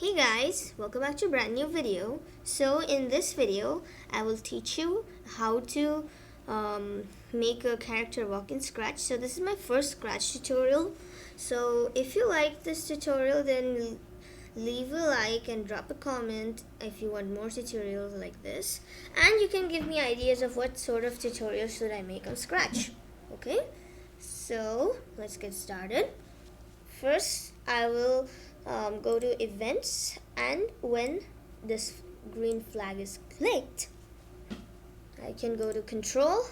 Hey guys, welcome back to a brand new video. So in this video, I will teach you how to make a character walk in Scratch. So this is my first Scratch tutorial. So if you like this tutorial, then leave a like and drop a comment if you want more tutorials like this. And you can give me ideas of what sort of tutorials should I make on Scratch. Okay, so let's get started. First, I will go to events, and when this green flag is clicked, I can go to control,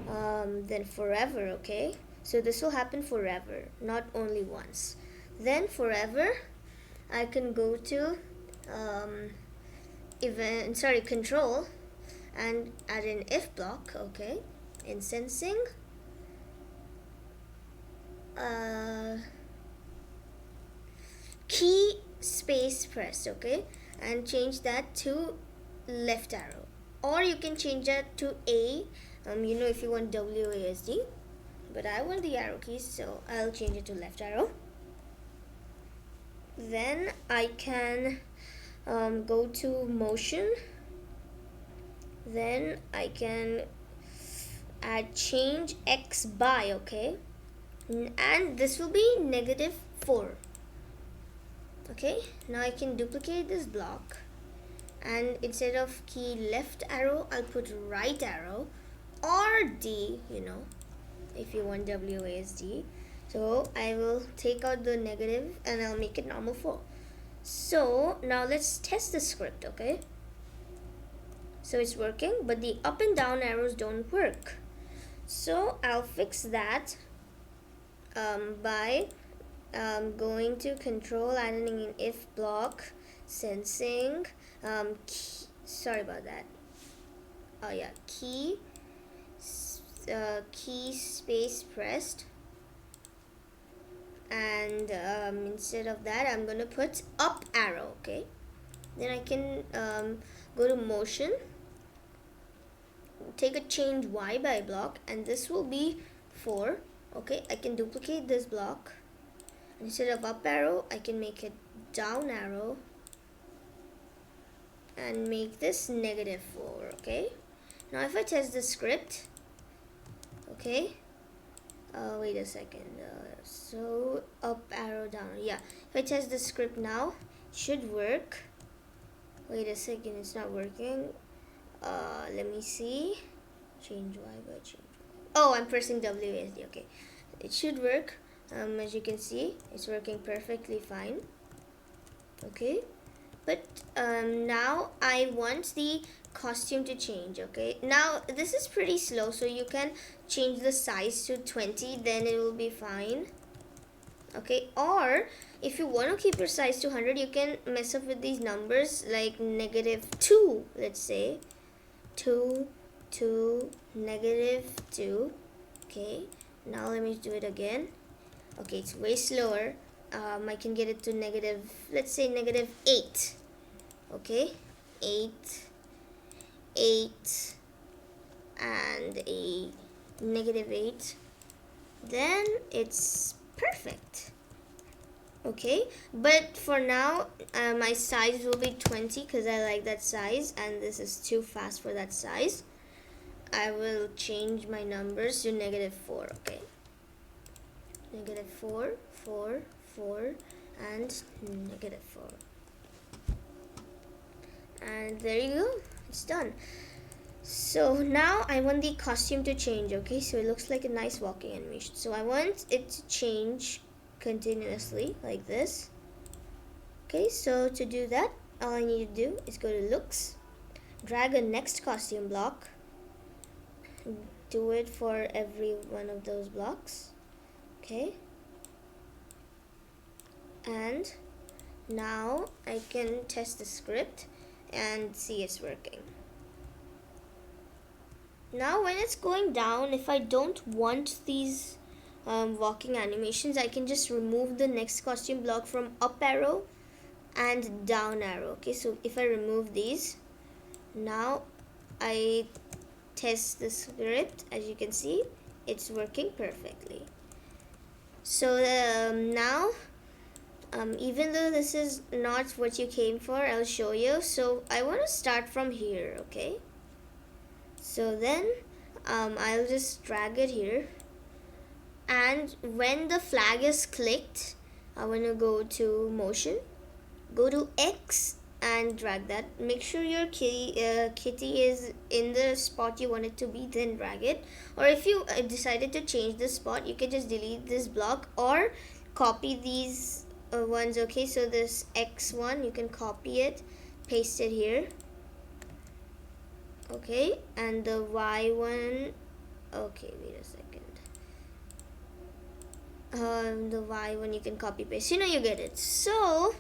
then forever. Okay, so this will happen forever, not only once. Then forever, I can go to control, and add an if block. Okay, in sensing. Key space pressed, okay, and change that to left arrow, or you can change that to A, if you want WASD, but I want the arrow keys, so I'll change it to left arrow. Then I can go to motion, then I can add change X by, okay, and this will be -4. Okay, now I can duplicate this block, and instead of key left arrow, I'll put right arrow, or D, if you want WASD. So I will take out the negative and I'll make it normal 4. So now let's test the script, okay? So it's working, but the up and down arrows don't work. So I'll fix that by going to control, adding an if block, sensing, sorry about that. Oh yeah, key space pressed, and instead of that, I'm gonna put up arrow. Okay, then I can go to motion, take a change Y by block, and this will be 4. Okay, I can duplicate this block. Instead of up arrow, I can make it down arrow and make this -4. Okay, now if I test the script, okay, wait a second, so up arrow down, yeah, if I test the script now, it should work. Wait a second, it's not working. Let me see. Change Y by change Y. Oh, I'm pressing WASD. Okay, it should work. As you can see, it's working perfectly fine. Okay, but now I want the costume to change. Okay, now this is pretty slow, so you can change the size to 20, then it will be fine. Okay, or if you want to keep your size to 100, you can mess up with these numbers, like -2, let's say 2 2 -2. Okay, now let me do it again. Okay, it's way slower. I can get it to let's say -8. Okay, 8 8 and a -8, then it's perfect. Okay, but for now my size will be 20 because I like that size, and this is too fast for that size. I will change my numbers to -4. Okay, -4 4 4 and -4, and there you go, it's done. So now I want the costume to change. Okay, so it looks like a nice walking animation, so I want it to change continuously like this. Okay, so to do that, all I need to do is go to looks, drag a next costume block, do it for every one of those blocks. Okay, and now I can test the script and see it's working. Now when it's going down, if I don't want these walking animations, I can just remove the next costume block from up arrow and down arrow. Okay, so if I remove these, now I test the script, as you can see it's working perfectly. So now even though this is not what you came for, I'll show you. So I want to start from here, okay? So then I'll just drag it here, and when the flag is clicked, I want to go to motion, go to X and drag that. Make sure your kitty is in the spot you want it to be, then drag it. Or if you decided to change the spot, you can just delete this block or copy these ones. Okay, so this X one, you can copy it, paste it here. Okay, and the Y one, okay, wait a second. The Y one you can copy paste, you get it. So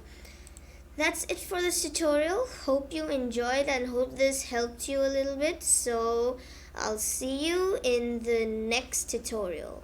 that's it for this tutorial. Hope you enjoyed and hope this helped you a little bit. So I'll see you in the next tutorial.